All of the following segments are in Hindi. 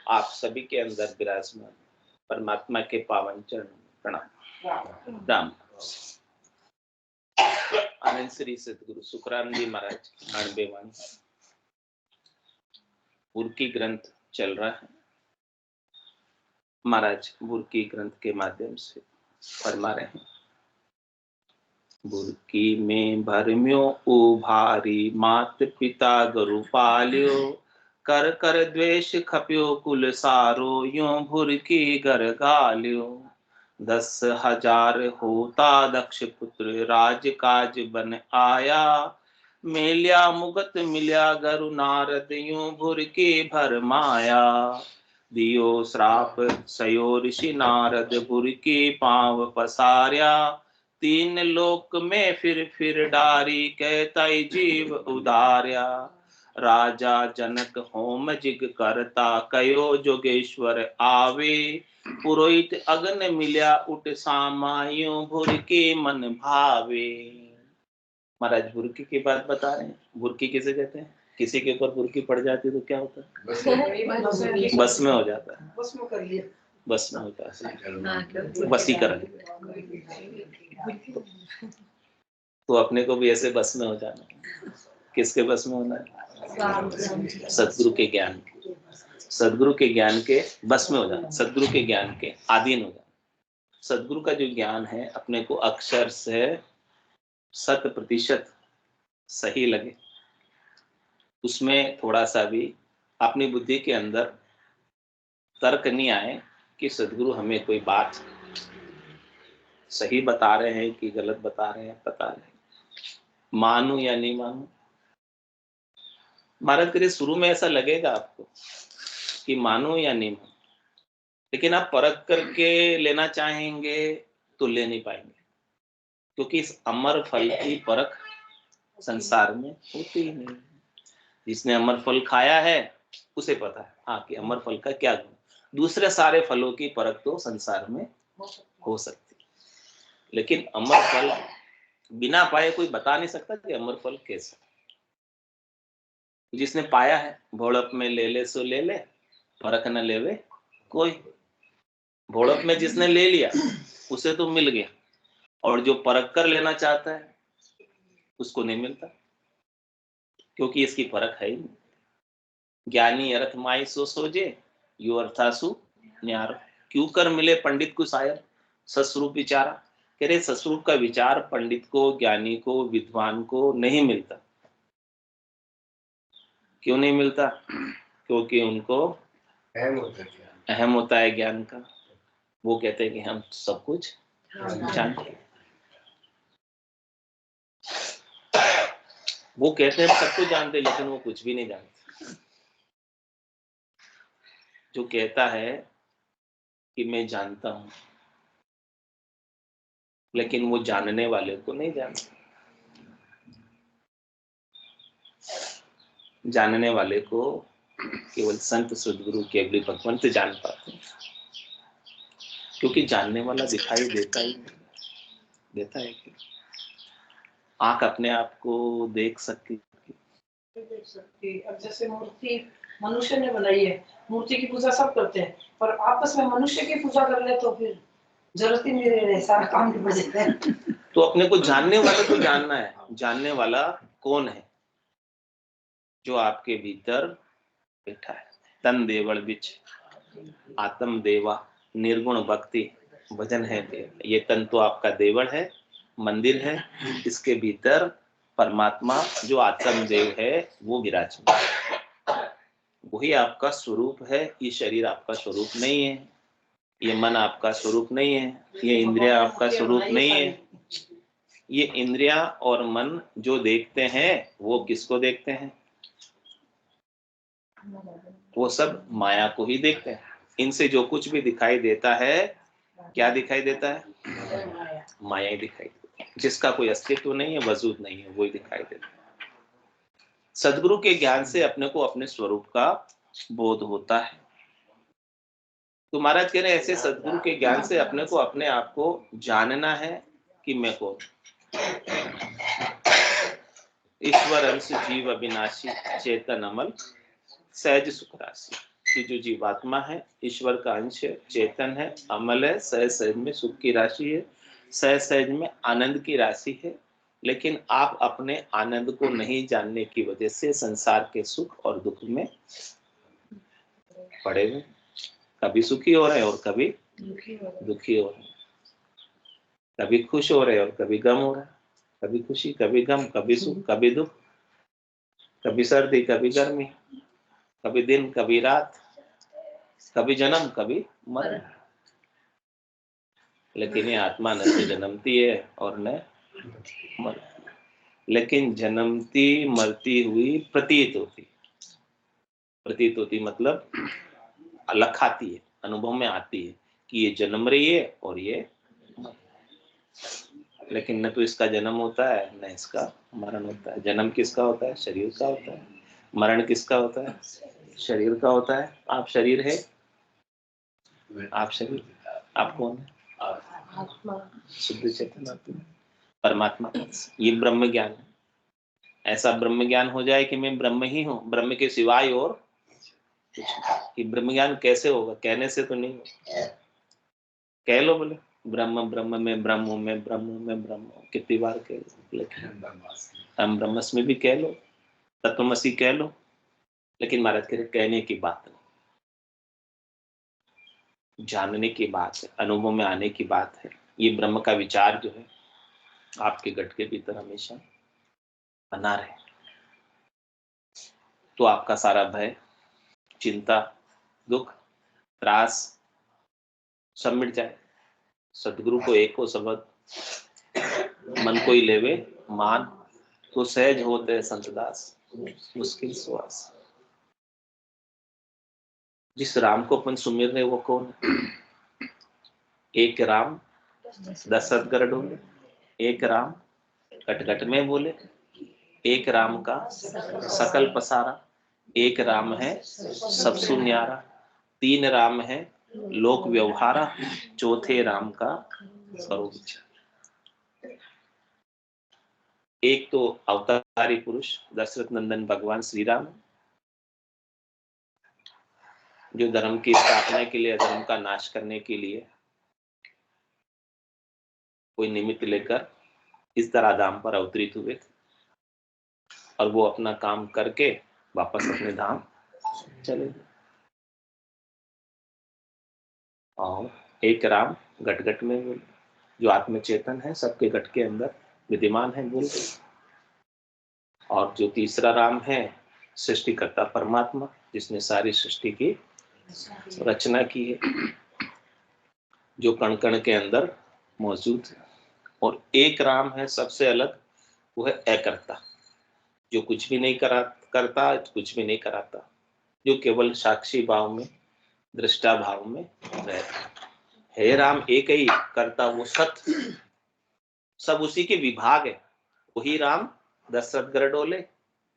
आप सभी के अंदर विराजमान परमात्मा के पावन चरण प्रणाम। राम। आनंद श्री सदगुरु सुखराम जी महाराज 98वां बुर्की ग्रंथ चल रहा है। महाराज बुर्की ग्रंथ के माध्यम से फरमा रहे हैं, बुर्की में भरम्यो उभारी मात पिता गुरु पाल्यो, कर कर द्वेष खप्यो कुल सारो यूं भुरकी घर गाल्यो। 10,000 होता दक्ष पुत्र राज काज बन आया, मेल्या मुगत मिल्या गरु नारद यूं भुरकी भर माया। दियो श्राप सयो ऋषि नारद भुरकी पांव पसार्या, 3 लोक में फिर डारी कहताई जीव उदार्या। राजा जनक होम जिग करता कयो जोगेश्वर आवे, पुरोहित अग्न मिल्या उठ सामायूं भुरकी मन भावे। महाराज बुर्की की बात बता रहे हैं। बुर्की किसे कहते हैं? किसी के ऊपर बुर्की पड़ जाती है तो क्या होता है? बस में हो जाता है। बस में होता है वसीकरण। तो अपने को भी ऐसे बस में हो जाना है। किसके बस में होना है? सदगुरु के ज्ञान, सदगुरु के ज्ञान के बस में हो जाना, सदगुरु के ज्ञान के अधीन हो जाना। सदगुरु का जो ज्ञान है अपने को अक्षर से 100% सही लगे, उसमें थोड़ा सा भी अपनी बुद्धि के अंदर तर्क नहीं आए कि सदगुरु हमें कोई बात सही बता रहे हैं कि गलत बता रहे हैं, पता नहीं, मानूं या नहीं मानूं। महाराज करे शुरू में ऐसा लगेगा आपको कि मानूं या नहीं मानूं, लेकिन आप परख करके लेना चाहेंगे तो ले नहीं पाएंगे, क्योंकि इस अमर फल की परख संसार में होती ही नहीं। जिसने अमर फल खाया है उसे पता है हाँ कि अमर फल का क्या गुण। दूसरे सारे फलों की परख तो संसार में हो सकती, लेकिन अमर फल बिना पाए कोई बता नहीं सकता कि अमर फल कैसा। जिसने पाया है, भोड़प में ले ले सो ले ले, परख न लेवे कोई। भोड़प में जिसने ले लिया उसे तो मिल गया, और जो परख कर लेना चाहता है उसको नहीं मिलता, क्योंकि इसकी परख है ही नहीं। ज्ञानी अर्थ माई सो सोजे, यू अर्थासु न्यार। क्यों कर मिले पंडित को शायर, सस्वरूप विचारा। कह रहे सस्वरूप का विचार पंडित को, ज्ञानी को, विद्वान को नहीं मिलता। क्यों नहीं मिलता? क्योंकि उनको अहम होता है ज्ञान का। वो कहते हैं कि हम सब कुछ जानते हैं। वो कहते हैं सब कुछ जानते, लेकिन वो कुछ भी नहीं जानते। जो कहता है कि मैं जानता हूं, लेकिन वो जानने वाले को नहीं जानता। जानने वाले को केवल संत सद्गुरु केवल भगवंत जान पाते हैं, क्योंकि जानने वाला दिखाई देता ही देता है कि आंख अपने आप को देख सकती। अब जैसे मूर्ति मनुष्य ने बनाई है, मूर्ति की पूजा सब करते हैं, पर आपस में मनुष्य की पूजा कर ले तो फिर जरूरत ही नहीं रहे, सारा काम निपट जाता है। तो अपने को जानने वाले को जानना है। जानने वाला कौन है? जो आपके भीतर बैठा है। तन देवल बिच आत्म देवा, निर्गुण भक्ति भजन है देव। ये तन तो आपका देवल है, मंदिर है। इसके भीतर परमात्मा जो आत्म देव है वो विराजमान, वही आपका स्वरूप है। ये शरीर आपका स्वरूप नहीं है, ये मन आपका स्वरूप नहीं है, ये इंद्रिया आपका स्वरूप नहीं है। ये इंद्रिया और मन जो देखते हैं वो किसको देखते हैं? वो सब माया को ही देखते हैं। इनसे जो कुछ भी दिखाई देता है, क्या दिखाई देता है? माया ही दिखाई देता है। जिसका कोई अस्तित्व नहीं है, वजूद नहीं है, वही दिखाई देता है। सद्गुरु के ज्ञान से अपने को अपने स्वरूप का बोध होता है। तो महाराज कह रहे हैं ऐसे सद्गुरु के ज्ञान से अपने को अपने आप को जानना है कि मैं कौन। ईश्वर अंश जीव अविनाशी, चेतन अमल सहज सुख राशि। कि जो जीवात्मा है ईश्वर का अंश है, चेतन है, अमल है, सहज सहज में सुख की राशि है, सहज सहज में आनंद की राशि है। लेकिन आप अपने आनंद को नहीं जानने की वजह से संसार के सुख और दुख में पड़े हुए, कभी सुखी हो रहे हैं और कभी दुखी हो रहे हैं, कभी खुश हो रहे हैं और कभी गम हो रहा है, कभी खुशी कभी गम, कभी सुख कभी दुख, कभी सर्दी कभी गर्मी, कभी दिन कभी रात, कभी जन्म कभी मरण। लेकिन ये आत्मा न तो जन्मती है और न मरती, लेकिन जन्मती मरती हुई प्रतीत होती मतलब लखाती है, अनुभव में आती है कि ये जन्म रही है और ये मर, लेकिन न तो इसका जन्म होता है न इसका मरण होता है। जन्म किसका होता है? शरीर का होता है। मरण किसका होता है? शरीर का होता है। आप शरीर है, आप शरीर, आप कौन है? शुद्ध चेतन आत्मा, परमात्मा। ये ब्रह्म ज्ञान है। ऐसा ब्रह्म ज्ञान हो जाए कि मैं ब्रह्म ही हूँ, ब्रह्म के सिवाय और कुछ नहीं। ये ब्रह्म ज्ञान कैसे होगा? कहने से तो नहीं होगा। कह लो बोले ब्रह्म ब्रह्म में ब्रह्म हूँ, मैं ब्रह्म हूँ, मैं ब्रह्म हूँ, कितनी बार कह लो, लेकिन हम ब्रह्मस्मि भी कह लो, तत्वमसी कह लो, लेकिन महाराज कह रहे कहने की बात नहीं, जानने की बात है, अनुभव में आने की बात है। ये ब्रह्म का विचार जो है आपके गट के भीतर हमेशा बना रहे, तो आपका सारा भय, चिंता, दुख, त्रास सब मिट जाए। सदगुरु को एको शब्द मन कोई लेवे मान, तो सहज होते संत दास मुश्किल सुआस। जिस राम को अपन सुमिर रहे वो कौन है? एक राम दशरथ गढ़ डोले, एक राम घट घट में बोले, एक राम का सकल पसारा, एक राम है सब सुन्यारा, तीन राम है लोक व्यवहारा, चौथे राम का करो विचार। एक तो अवतारी पुरुष दशरथ नंदन भगवान श्री राम, जो धर्म की स्थापना के लिए, धर्म का नाश करने के लिए कोई निमित्त लेकर इस तरह धाम पर अवतरित हुए थे, और वो अपना काम करके वापस अपने धाम चले गए। और एक राम घट घट में बोले, जो आत्म चेतन है, सबके घट के अंदर विद्यमान है बोल रहे। और जो तीसरा राम है सृष्टिकर्ता परमात्मा, जिसने सारी सृष्टि की रचना की है, जो कण कण के अंदर मौजूद है। और एक राम है सबसे अलग, वो है अकर्ता, जो कुछ भी नहीं करता, कुछ भी नहीं कराता, जो केवल साक्षी भाव में, दृष्टा भाव में रहता है। राम एक ही करता, वो सत्य, सब उसी के विभाग है। वही राम दशरथ गढ़ डोले,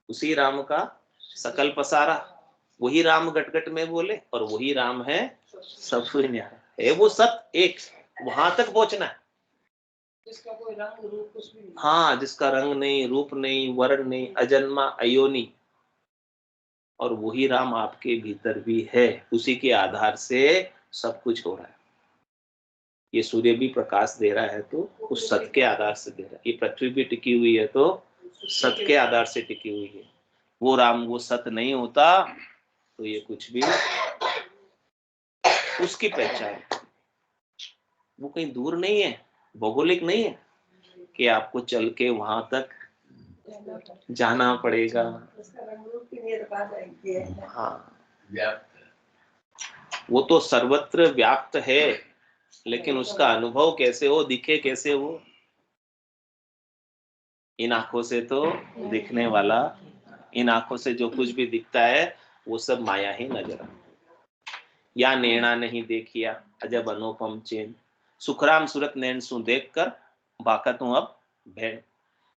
उसी राम का सकल पसारा, वही राम गट गट में बोले, और वही राम है सब न्यारा है। वो सत्य एक, वहां तक पहुंचना है, जिसका कोई रंग रूप कुछ भी नहीं। हाँ, जिसका रंग नहीं, रूप नहीं, वर्ण नहीं, अजन्मा अयोनी, और वही राम आपके भीतर भी है। उसी के आधार से सब कुछ हो रहा है। ये सूर्य भी प्रकाश दे रहा है तो उस सत्य के आधार से दे रहा है। ये पृथ्वी भी टिकी हुई है तो सत्य के आधार से टिकी हुई है। वो राम, वो सत्य नहीं होता तो ये कुछ भी उसकी पहचान, वो कहीं दूर नहीं है, भौगोलिक नहीं है कि आपको चल के वहां तक जाना पड़ेगा। हाँ, वो तो सर्वत्र व्याप्त है, लेकिन उसका अनुभव कैसे हो, दिखे कैसे हो? इन आंखों से तो दिखने वाला, इन आंखों से जो कुछ भी दिखता है वो सब माया ही नजर आता। या नैना नहीं देखिया अजब अनुपम चैन, सुखराम सूरत नैन सु देख कर बाकत हूं अब भैन।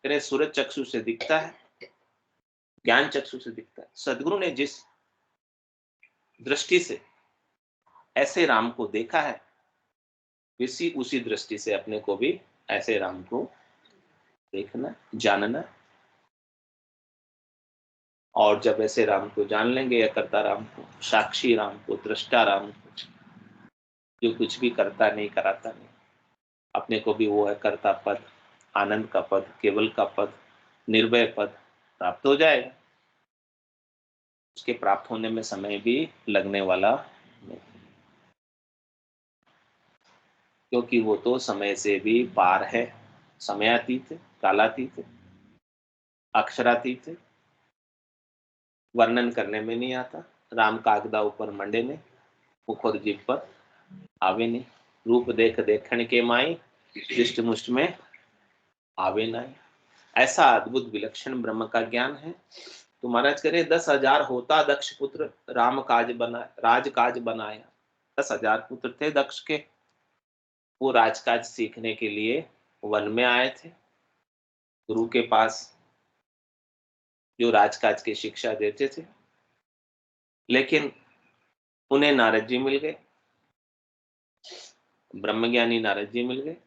तेरे सूरत चक्षु से दिखता है, ज्ञान चक्षु से दिखता है। सदगुरु ने जिस दृष्टि से ऐसे राम को देखा है, उसी दृष्टि से अपने को भी ऐसे राम को देखना, जानना। और जब ऐसे राम को जान लेंगे, या कर्ता राम को, साक्षी राम को, दृष्टा राम को, जो कुछ भी करता नहीं, कराता नहीं, अपने को भी वो है कर्ता पद, आनंद का पद, केवल का पद, निर्भय पद प्राप्त हो जाएगा। उसके प्राप्त होने में समय भी लगने वाला नहीं, क्योंकि वो तो समय से भी पार है, समयातीत है, कालातीत है, अक्षरातीत है, वर्णन करने में नहीं आता। राम कागदा ऊपर मंडे ने, मुखर जीभ पर आवे नहीं, रूप देख देखण के माई, दृष्ट मुष्ट में आवे नाई। ऐसा अद्भुत विलक्षण ब्रह्म का ज्ञान है। तो महाराज करे 10,000 होता दक्ष पुत्र, राम काज बना, राज काज बनाया। 10,000 पुत्र थे दक्ष के, वो राजकाज सीखने के लिए वन में आए थे गुरु के पास, जो राजकाज की शिक्षा देते थे। लेकिन उन्हें नारद जी मिल गए, ब्रह्मज्ञानी नारद जी मिल गए।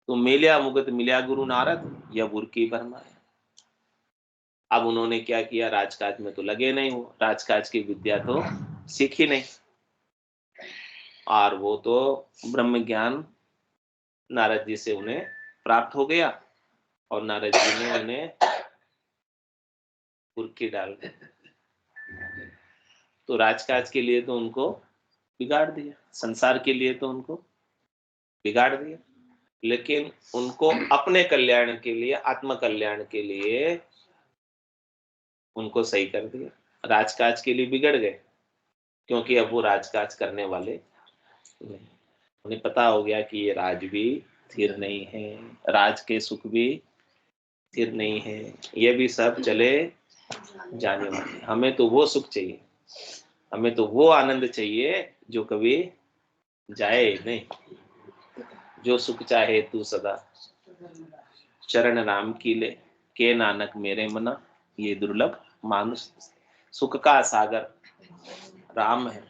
तो मिल्या मुगत मिल्या गुरु नारद, यह बुरकी भरमाया। अब उन्होंने क्या किया, राजकाज में तो लगे नहीं, हो राजकाज की विद्या तो सीखी नहीं, और वो तो ब्रह्म ज्ञान नारद जी से उन्हें प्राप्त हो गया, और नारद जी ने उन्हें बुरकी डाल दी। तो राजकाज के लिए तो उनको बिगाड़ दिया, संसार के लिए तो उनको बिगाड़ दिया, लेकिन उनको अपने कल्याण के लिए, आत्म कल्याण के लिए उनको सही कर दिया। राजकाज के लिए बिगड़ गए, क्योंकि अब वो राजकाज करने वाले नहीं। उन्हें पता हो गया कि ये राज भी स्थिर नहीं है, राज के सुख भी स्थिर नहीं है, ये भी सब चले जाने वाले। हमें तो वो सुख चाहिए, हमें तो वो आनंद चाहिए जो कभी जाए नहीं। जो सुख चाहे तू सदा, चरण राम की ले, के नानक मेरे मना, ये दुर्लभ मानुष। सुख का सागर राम है,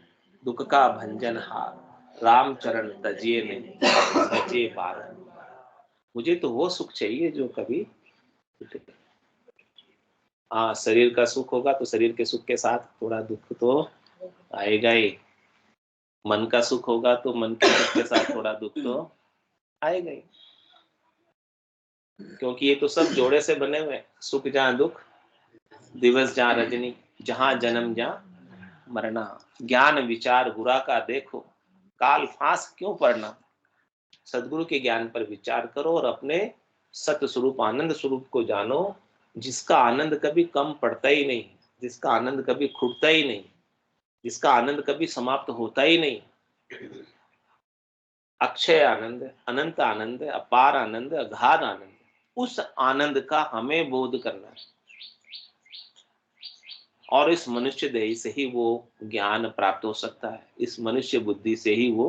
दुख का भंजन हार, राम चरण तजिए ने बचे बार। मुझे तो वो सुख चाहिए जो कभी टूटे। हाँ, शरीर का सुख होगा तो शरीर के सुख के साथ थोड़ा दुख तो आएगा ही। मन का सुख होगा तो मन के सुख के साथ थोड़ा दुख तो आएगा ही, क्योंकि ये तो सब जोड़े से बने हुए। सुख जहाँ दुख, दिवस जहाँ रजनी, जहाँ जन्म जहाँ मरना। ज्ञान विचार गुरा का देखो, काल फांस क्यों पड़ना। सदगुरु के ज्ञान पर विचार करो और अपने सत्य स्वरूप, आनंद स्वरूप को जानो, जिसका आनंद कभी कम पड़ता ही नहीं, जिसका आनंद कभी खुटता ही नहीं, जिसका आनंद कभी समाप्त होता ही नहीं। अक्षय आनंद, अनंत आनंद, अपार आनंद, अगाध आनंद। उस आनंद का हमें बोध करना है, और इस मनुष्य देह से ही वो ज्ञान प्राप्त हो सकता है, इस मनुष्य बुद्धि से ही वो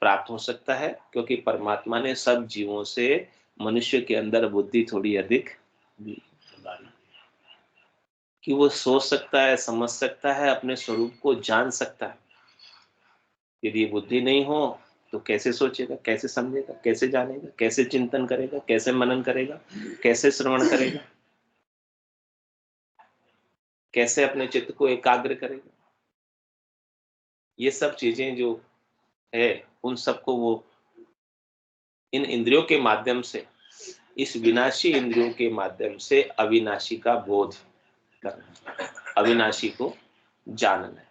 प्राप्त हो सकता है। क्योंकि परमात्मा ने सब जीवों से मनुष्य के अंदर बुद्धि थोड़ी अधिक दी, कि वो सोच सकता है, समझ सकता है, अपने स्वरूप को जान सकता है। यदि ये बुद्धि नहीं हो तो कैसे सोचेगा, कैसे समझेगा, कैसे जानेगा, कैसे चिंतन करेगा, कैसे मनन करेगा, कैसे श्रवण करेगा, कैसे अपने चित्त को एकाग्र करेगा। ये सब चीजें जो है, उन सबको वो इन इंद्रियों के माध्यम से, इस विनाशी इंद्रियों के माध्यम से अविनाशी का बोध करना, अविनाशी को जानना है।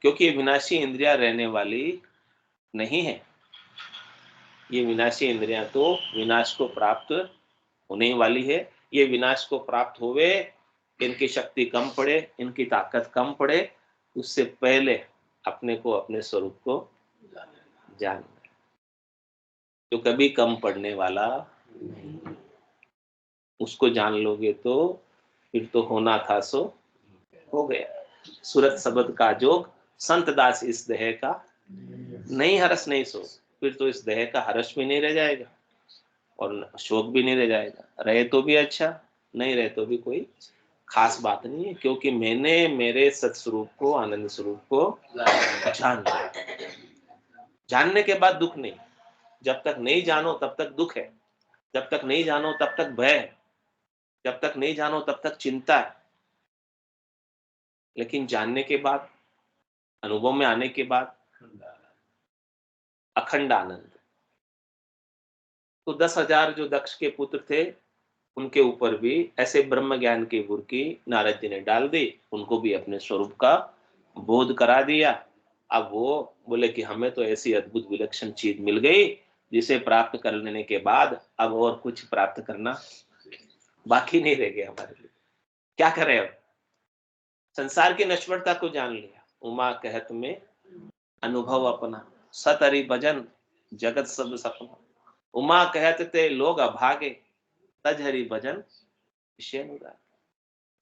क्योंकि ये विनाशी इंद्रियां रहने वाली नहीं है, ये विनाशी इंद्रियां तो विनाश को प्राप्त होने वाली है। ये विनाश को प्राप्त होवे, इनकी शक्ति कम पड़े, इनकी ताकत कम पड़े, उससे पहले अपने को, अपने स्वरूप को जानना, जो कभी कम पड़ने वाला नहीं। उसको जान लोगे तो फिर तो होना था सो हो गया। सूरत शब्द का जोग, संत दास इस देह का नहीं हरस नहीं सो। फिर तो इस देह का हर्ष भी नहीं रह जाएगा और शोक भी नहीं रह जाएगा। रहे तो भी अच्छा, नहीं रहे तो भी कोई खास बात नहीं है, क्योंकि मैंने मेरे सत्स्वरूप को, आनंद स्वरूप को जान लिया। जानने के बाद दुख नहीं। जब तक नहीं जानो तब तक दुख है, जब तक नहीं जानो तब तक भय है। जब तक नहीं जानो तब तक चिंता है, लेकिन जानने के बाद, अनुभव में आने के बाद अखंड आनंद। तो 10,000 जो दक्ष के पुत्र थे, उनके ऊपर भी ऐसे ब्रह्म ज्ञान की बुर्की नारद जी ने डाल दी, उनको भी अपने स्वरूप का बोध करा दिया। अब वो बोले कि हमें तो ऐसी अद्भुत विलक्षण चीज मिल गई जिसे प्राप्त कर लेने के बाद अब और कुछ प्राप्त करना बाकी नहीं रह गया हमारे लिए। क्या करें अब? संसार की नश्वरता को जान लिया। उमा कहत में अनुभव अपना, सतहरि भजन जगत सब सपना। उमा कहत ते लोग अभागे, तज हरि भजन विषय अनुराग।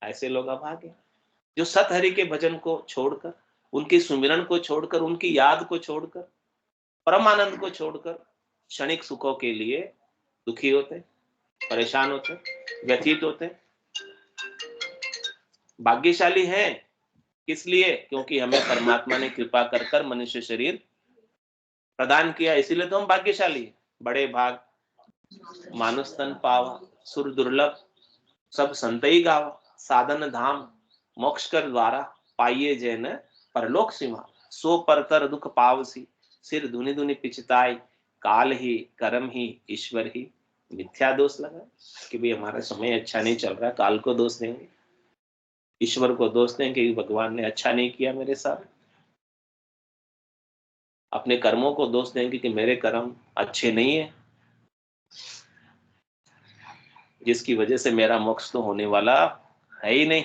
ऐसे लोग अभागे जो सत हरि के भजन को छोड़कर, उनकी सुमिरन को छोड़कर, उनकी याद को छोड़कर, परमानंद को छोड़कर क्षणिक सुखों के लिए दुखी होते, परेशान होते, व्यथित होते। भाग्यशाली हैं किस लिए? क्योंकि हमें परमात्मा ने कृपा कर कर मनुष्य शरीर प्रदान किया, इसीलिए तो हम भाग्यशाली हैं। बड़े भाग मानुष तन पावा, सुर दुर्लभ सब संतई गावा। साधन धाम मोक्ष कर द्वारा, पाइये जैन परलोक सीमा। सो परतर दुख पावसी, सिर धुनि धुनि पिछताई। काल ही कर्म ही ईश्वर ही मिथ्या दोष लगा कि भाई हमारा समय अच्छा नहीं चल रहा, काल को दोष देंगे, ईश्वर को दोष देंगे कि भगवान ने अच्छा नहीं किया मेरे साथ, अपने कर्मों को दोष देंगे कि मेरे कर्म अच्छे नहीं है, जिसकी वजह से मेरा मोक्ष तो होने वाला है ही नहीं।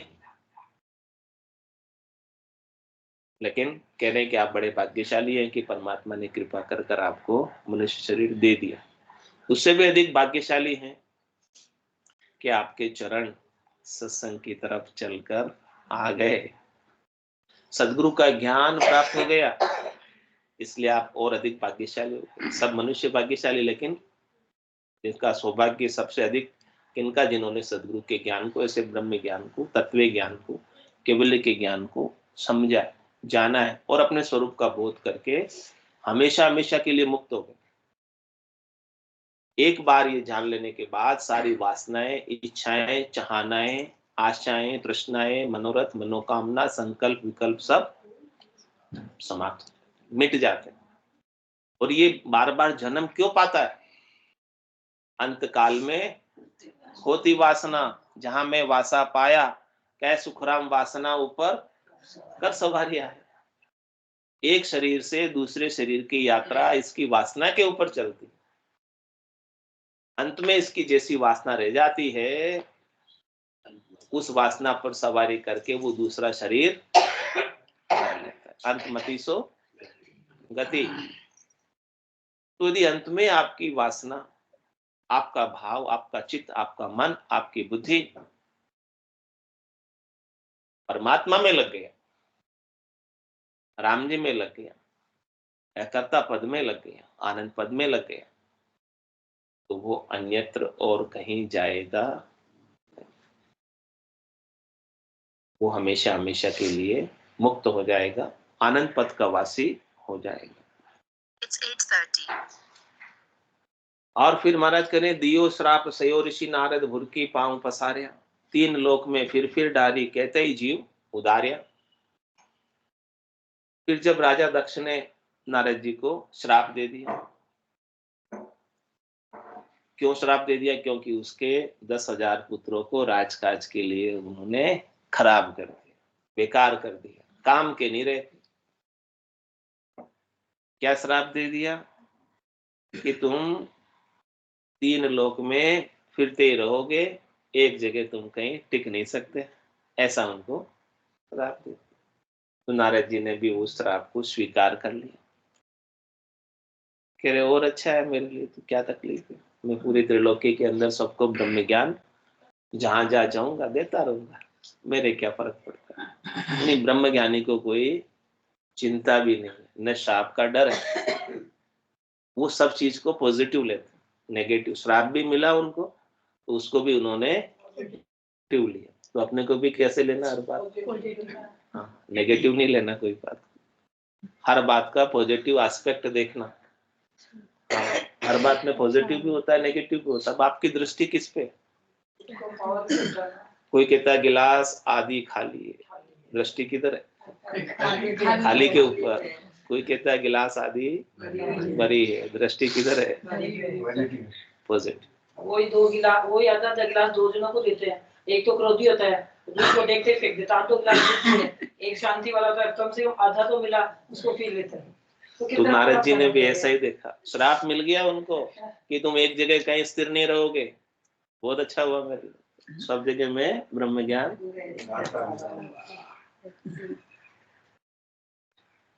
लेकिन कह रहे हैं कि आप बड़े भाग्यशाली हैं कि परमात्मा ने कृपा कर कर आपको मनुष्य शरीर दे दिया। उससे भी अधिक भाग्यशाली हैं कि आपके चरण सत्संग की तरफ चलकर आ गए, सदगुरु का ज्ञान प्राप्त हो गया, इसलिए आप और अधिक भाग्यशाली हो गए। सब मनुष्य भाग्यशाली, लेकिन जिनका सौभाग्य सबसे अधिक किनका? जिन्होंने सदगुरु के ज्ञान को, ऐसे ब्रह्म ज्ञान को, तत्व ज्ञान को, केवल्य के ज्ञान को समझा, जाना है और अपने स्वरूप का बोध करके हमेशा हमेशा के लिए मुक्त हो गए। एक बार ये जान लेने के बाद सारी वासनाएं, इच्छाएं, चाहनाएं, आशाएं, तृष्णाएं, मनोरथ, मनोकामना, संकल्प, विकल्प सब समाप्त, मिट जाते हैं। और ये बार बार जन्म क्यों पाता है? अंत काल में होती वासना, जहां मैं वासा पाया, कै सुखराम वासना ऊपर कर सवारिया है। एक शरीर से दूसरे शरीर की यात्रा इसकी वासना के ऊपर चलती, अंत में इसकी जैसी वासना रह जाती है, उस वासना पर सवारी करके वो दूसरा शरीर कर लेता है। अंतमति सो गति। तो यदि अंत में आपकी वासना, आपका भाव, आपका चित्त, आपका मन, आपकी बुद्धि परमात्मा में लग गया, राम जी में लग गया, एकर्ता पद में लग गया, आनंद पद में लग गया, तो वो अन्यत्र और कहीं जाएगा, वो हमेशा हमेशा के लिए मुक्त हो जाएगा, आनंद पद का वासी हो जाएगा। It's 8:30। और फिर महाराज करें, दियो श्राप सयो ऋषि नारद भुरकी पांव पसार्या। 3 लोक में फिर डारी, कहते ही जीव उदार्या। फिर जब राजा दक्ष ने नारद जी को श्राप दे दिया, क्यों श्राप दे दिया? क्योंकि उसके 10,000 पुत्रों को राजकाज के लिए उन्होंने खराब कर दिया, बेकार कर दिया, काम के नहीं रहे। क्या श्राप दे दिया? कि तुम 3 लोक में फिरते ही रहोगे, एक जगह तुम कहीं टिक नहीं सकते, ऐसा उनको श्राप दे। तो नारद जी ने भी उस श्राप को स्वीकार कर लिया। कह रहे और अच्छा है मेरे लिए, तो क्या तकलीफ है, मैं पूरी त्रिलोकी के अंदर सबको ब्रह्म ज्ञान जहां जा जाऊंगा देता रहूंगा, मेरे क्या फर्क पड़ता है। नहीं, ब्रह्म ज्ञानी को कोई चिंता भी नहीं, न श्राप का डर है, वो सब चीज को पॉजिटिव लेते। नेगेटिव श्राप भी मिला उनको, तो उसको भी उन्होंने पॉजिटिव लिया। तो अपने को भी कैसे लेना हर बात, हाँ, नेगेटिव नहीं लेना कोई बात, हर बात का पॉजिटिव एस्पेक्ट देखना। हर बात में पॉजिटिव भी होता है, नेगेटिव भी होता है, अब आपकी दृष्टि किस पे? उनको पावर मिल रहा है। कोई कहता है गिलास आधी खाली है, दृष्टि किधर है? खाली के ऊपर। कोई कहता है गिलास आधी भरी है, दृष्टि किधर है? पॉजिटिव। वही दो गिलास, वही आधा आधा गिलास दो जनों को देते हैं। एक तो क्रोधी होता है, दूसरे को देखते फेंक देता, आधो गिलास दूसरे है। एक शांति वाला होता है, कम से कम आधा तो मिला, उसको पी लेते हैं। तो नारद जी ने भी ऐसा ही देखा, श्राप मिल गया उनको कि तुम एक जगह कहीं स्थिर नहीं रहोगे। बहुत अच्छा हुआ, मेरे सब जगह में ब्रह्म ज्ञान।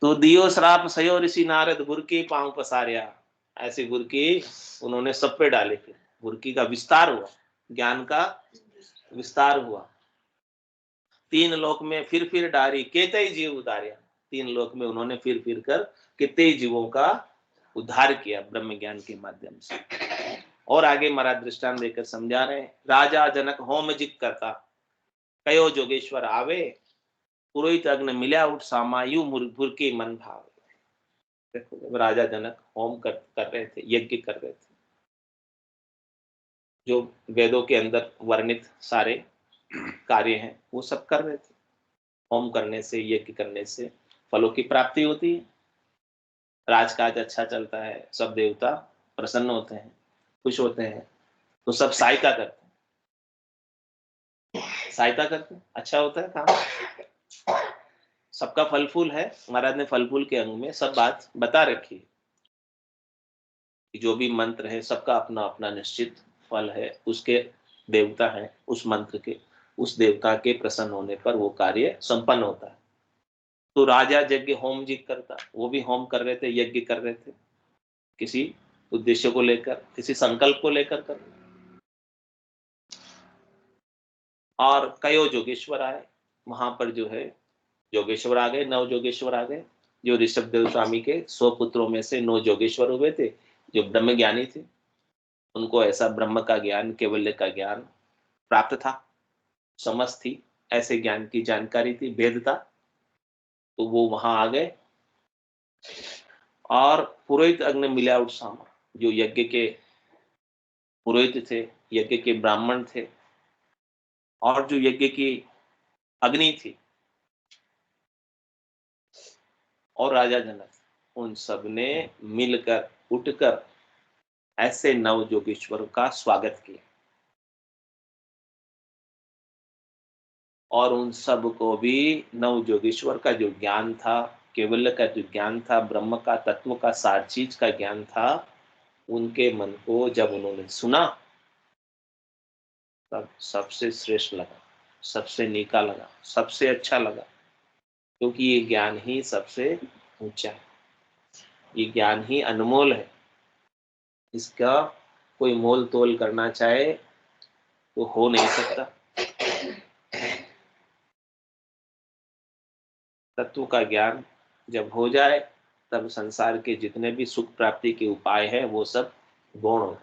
तो दियो श्राप सयो ऋषि नारद, गुर की पांव पसारिया। ऐसे गुर की उन्होंने सब पे डाले, फिर गुरकी का विस्तार हुआ, ज्ञान का विस्तार हुआ। 3 लोक में फिर डारी केते जीव उतारिया। 3 लोक में उन्होंने फिर कर कितने जीवों का उद्धार किया ब्रह्म ज्ञान के माध्यम से। और आगे महाराज दृष्टांत देकर समझा रहे हैं। राजा जनक होम जित करता, कयो जोगेश्वर आवे, पुरोहित अग्न मिल्या उठ सामा, यू मुरभुर के मन भावे। देखो, जब राजा जनक होम कर रहे थे, यज्ञ कर रहे थे, जो वेदों के अंदर वर्णित सारे कार्य हैं वो सब कर रहे थे। होम करने से, यज्ञ करने से फलों की प्राप्ति होती है, राजकाज अच्छा चलता है, सब देवता प्रसन्न होते हैं, खुश होते हैं, तो सब सहायता करते हैं, सहायता करते हैं, अच्छा होता है काम। सबका फल फूल है। महाराज ने फल फूल के अंग में सब बात बता रखी है कि जो भी मंत्र है सबका अपना अपना निश्चित फल है, उसके देवता है, उस मंत्र के, उस देवता के प्रसन्न होने पर वो कार्य संपन्न होता है। तो राजा यज्ञ होम जी करता, वो भी होम कर रहे थे, यज्ञ कर रहे थे, किसी उद्देश्य को लेकर, किसी संकल्प को लेकर कर। और कयो जोगेश्वर आए, वहां पर जो है जोगेश्वर आ गए, 9 जोगेश्वर आ गए। जो ऋषभ देव स्वामी के 100 पुत्रों में से 9 जोगेश्वर हुए थे, जो ब्रह्म ज्ञानी थे। उनको ऐसा ब्रह्म का ज्ञान, केवल्य का ज्ञान प्राप्त था, समझ थी, ऐसे ज्ञान की जानकारी थी, भेद था। तो वो वहां आ गए। और पुरोहित अग्नि मिला उत्साह, जो यज्ञ के पुरोहित थे, यज्ञ के ब्राह्मण थे, और जो यज्ञ की अग्नि थी, और राजा जनक, उन सब ने मिलकर उठकर ऐसे 9 जोगेश्वरों का स्वागत किया। और उन सब को भी 9 जोगेश्वर का जो ज्ञान था, केवल्य का जो ज्ञान था, ब्रह्म का, तत्व का, सार चीज का ज्ञान था, उनके मन को जब उन्होंने सुना तब सबसे श्रेष्ठ लगा, सबसे नीका लगा, सबसे अच्छा लगा। क्योंकि ये ज्ञान ही सबसे ऊंचा है, ये ज्ञान ही अनमोल है। इसका कोई मोल तोल करना चाहे तो हो नहीं सकता। तत्व का ज्ञान जब हो जाए तब संसार के जितने भी सुख प्राप्ति के उपाय हैं वो सब गौण हो,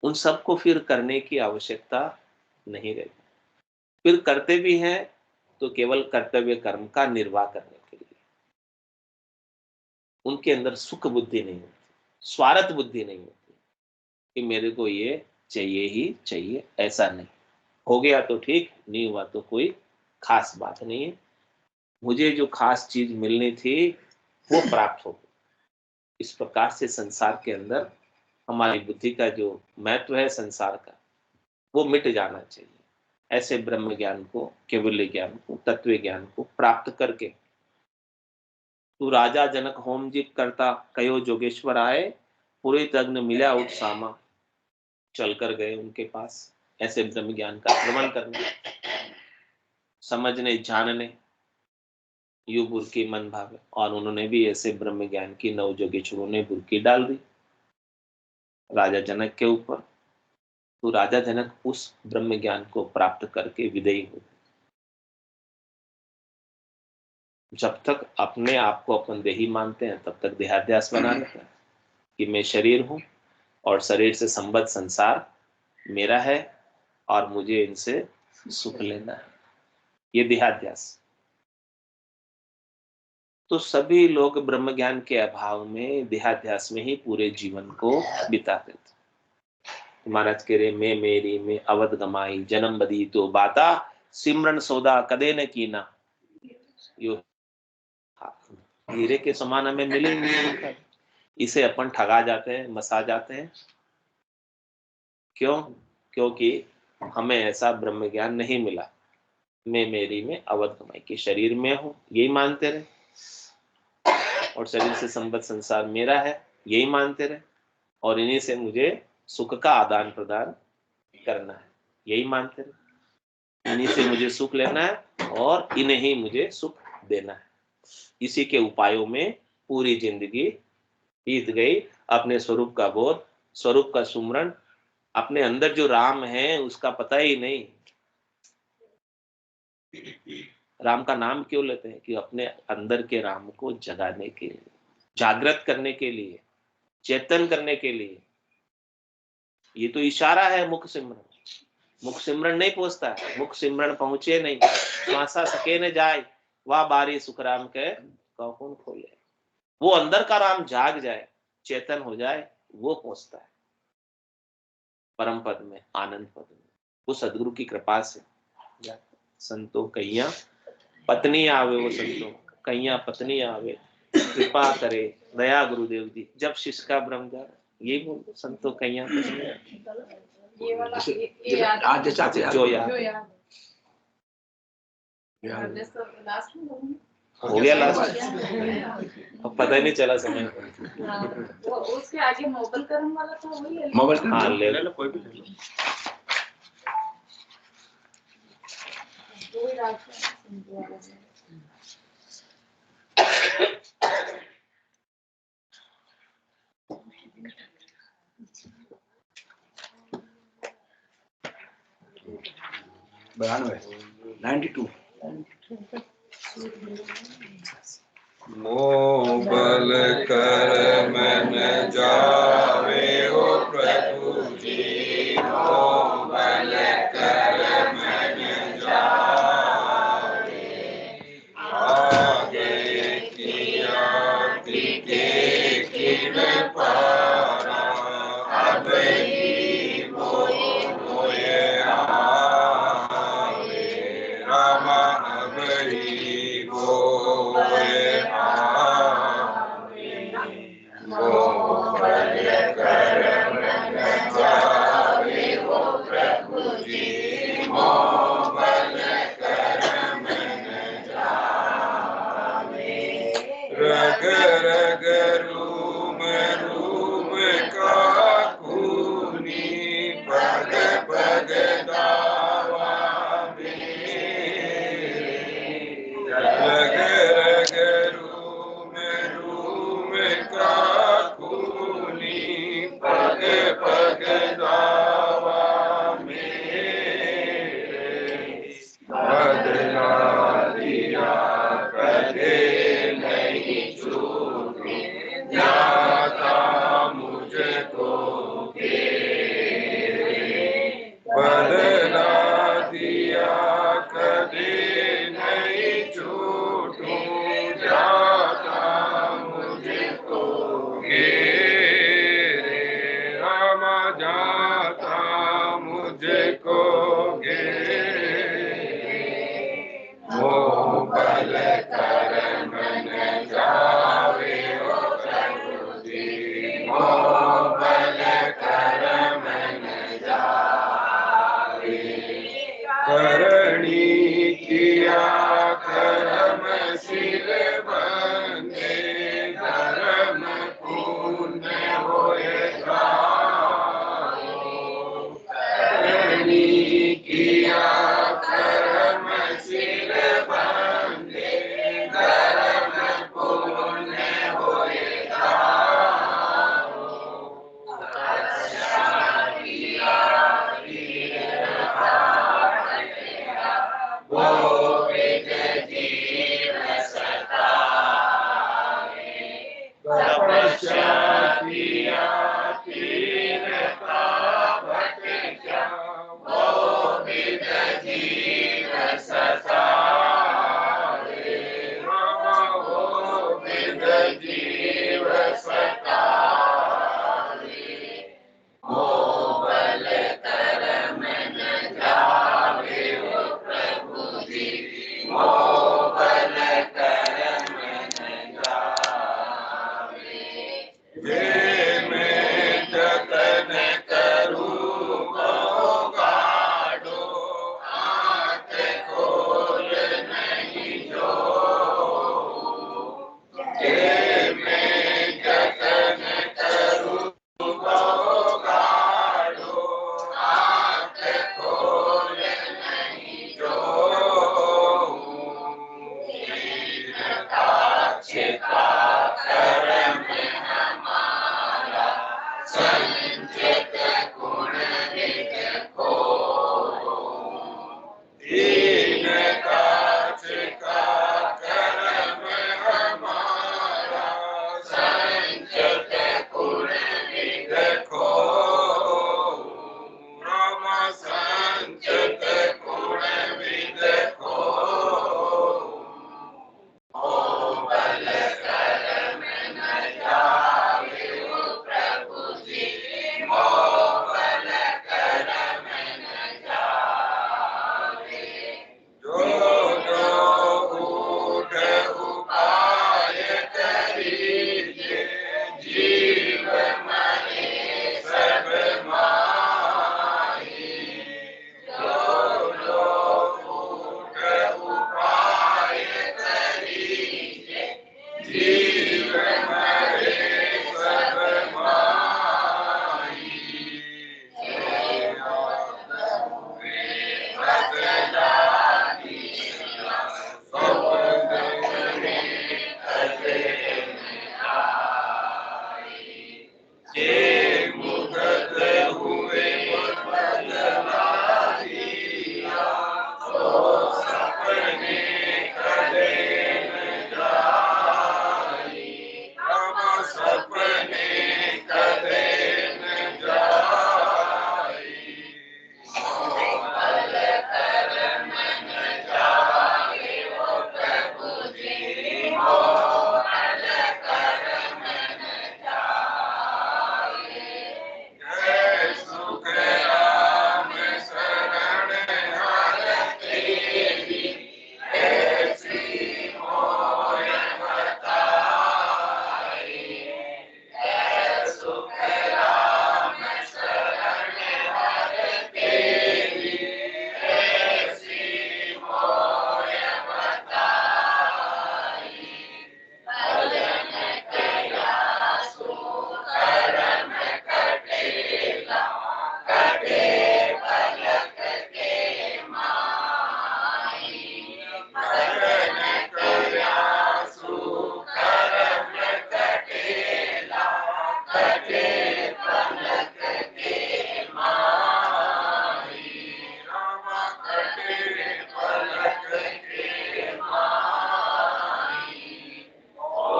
उन सबको फिर करने की आवश्यकता नहीं रही। फिर करते भी हैं तो केवल कर्तव्य कर्म का निर्वाह करने के लिए। उनके अंदर सुख बुद्धि नहीं होती, स्वार्थ बुद्धि नहीं होती कि मेरे को ये चाहिए ही चाहिए, ऐसा नहीं। हो गया तो ठीक, नहीं हुआ तो कोई खास बात नहीं है। मुझे जो खास चीज मिलनी थी वो प्राप्त हो गई। इस प्रकार से संसार के अंदर हमारी बुद्धि का जो महत्व है संसार का, वो मिट जाना चाहिए। ऐसे ब्रह्म ज्ञान को, केवल्य ज्ञान को, तत्व ज्ञान को प्राप्त करके तू राजा जनक होम जीत करता, कयो जोगेश्वर आए, पुरोहित अग्नि मिला उत्सामा। चल कर गए उनके पास, ऐसे ब्रह्म ज्ञान का श्रवण करने, समझने, जानने, यू बुरकी मन भावे। और उन्होंने भी ऐसे ब्रह्म ज्ञान की 9 जोगेश्वरों ने बुरकी डाल दी राजा जनक के ऊपर। तो राजा जनक उस ब्रह्म ज्ञान को प्राप्त करके विदेयी हो। जब तक अपने आप को अपन देही मानते हैं तब तक देहाध्यास बना लेते हैं कि मैं शरीर हूं और शरीर से संबद्ध संसार मेरा है और मुझे इनसे सुख लेना है, ये देहाध्यास। तो सभी लोग ब्रह्म ज्ञान के अभाव में देहाध्यास में ही पूरे जीवन को बिताते थे। महाराज कह रहे मैं मेरी में अवध गमाई जन्म बदी तो बाता सिमरन सौदा कदे न कीना। यो हीरे के समान हमें मिले ही नहीं, इसे अपन ठगा जाते हैं, मसा जाते हैं। क्यों? क्योंकि हमें ऐसा ब्रह्म ज्ञान नहीं मिला। मैं मेरी में अवध गमाई के शरीर में हूं यही मानते रहे, और शरीर से संबद्ध संसार मेरा है यही मानते रहे, और इन्हीं से मुझे सुख का आदान प्रदान करना है यही मानते रहे, इन्हीं से मुझे सुख लेना है और इन्हें ही मुझे सुख देना है। इसी के उपायों में पूरी जिंदगी बीत गई। अपने स्वरूप का बोध, स्वरूप का सुमरण, अपने अंदर जो राम है उसका पता ही नहीं। राम का नाम क्यों लेते हैं? कि अपने अंदर के राम को जगाने के लिए, जागृत करने के लिए, चेतन करने के लिए। ये तो इशारा है मुख सिमरन। मुख सिमरन नहीं पहुंचता है, मुख सिमरन पहुंचे नहीं, श्वासा सके न जाए, वह बारी सुखराम के कौन खोले। वो अंदर का राम जाग जाए, चेतन हो जाए, वो पहुंचता है परम पद में, आनंद पद में। वो सदगुरु की कृपा से। संतो कैया पत्नी आवे, वो संतो कैया पत्नी आवे, कृपा करे दया गुरुदेव जी जब शिष्य का ब्रह्म जाए। ये बोल संतो कैया ये वाला आज जैसा जो याद लास्ट में हो गया लास्ट, अब पता ही नहीं चला समय। वो उसके आगे मोबाइल कर्म वाला था वही है। मोबाइल हाँ ले लो, कोई भी ले लो। वही रास्ता वाला है। बरानवे 92 मोबल कर मन जावे हो प्रभु जी, मोबल कर मन जावे, आगे किया के कृपा अब ही मोए आवे, रामा अब ही मोए आवे, मोबल कर मन जावे हो प्रभु जी, मोबल कर मन जावे, रग रग रूम रूम का खूनी, पग पग दावा मेरे, रग रग रूम रूम का खूनी, जे मैं जतन करूं वो गाढ़ो, आँख खोल नहीं जो। जे मैं जतन करूं वो गाढ़ो, आँख खोल नहीं जो। छिपा कर्म हमारा, संचित गुण देखो। दीन का छिपा कर्म हमारा, संचित गुण देखो। राम संचित गुण देखो। बल कर्म न जावे ओ प्रभु जी, मोह बल कर्म न जावे। जो जो ऊठ उपाय करीजे, जीव मरे सब माही। जो जो ऊठ उपाय करीजे, जीव मरे सब माही। जे मुगत हुए बदला दिया, तो सपने कदे न जाई। हम सपने कदे न जाई। मोह कर्म न जाए ओ प्रभु जी, मोह कर्म न जाए। जय सुख राम शरण हर तेरी, ऐसी मोय बताई। जय सुख राम शरण हर तेरी, ऐसी मोय बताई। भजन कया सो कर्म कटेला, कटे पलक के माही। भजन कया सो कर्म कटेला, कटे पलक के माही। राम कटे पलक के माही। ओ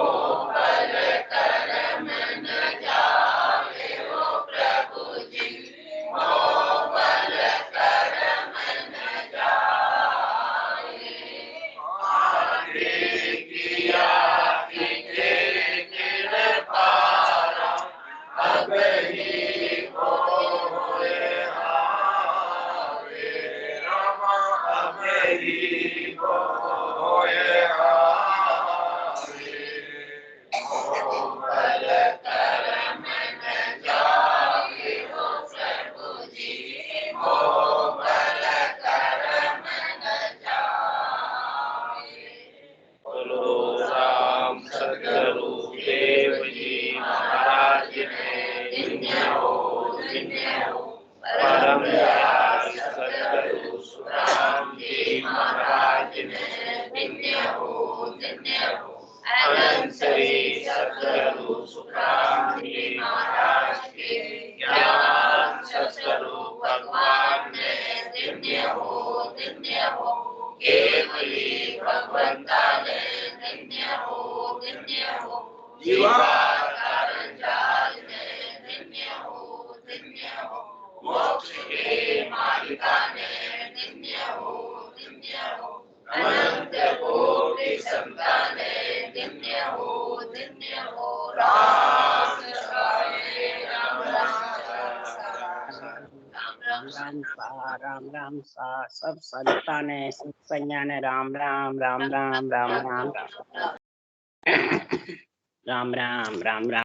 बल कर्म न जावे ओ प्रभु जी, मोह बल कर्म न जावे। आगे किया कि कृपारा, अब ही होए आवे। राम अब ही होए आवे। मोह बल कर्म न जावे ओ प्रभु जी, मोह बल कर्म न जावे। बोलो राम सतगुरु देव जी महाराज ने धन्य हो परम दयाल सतगुरु सुखराम जी महाराज ने धन्य हो अनंत श्री सतगुरु सुखराम जी महाराज के ज्ञान सतगुरु भगवान ने धन्य हो केवली भगवंता ने धन्य हो जीवा कारण जाल ने धन्य हो मोक्ष के मालिका ने धन्य हो अनंत कोटि संतान ने धन्य हो राम राम सा सब संतान है, सब संज्ञान है। राम राम राम राम राम राम राम राम राम राम राम राम।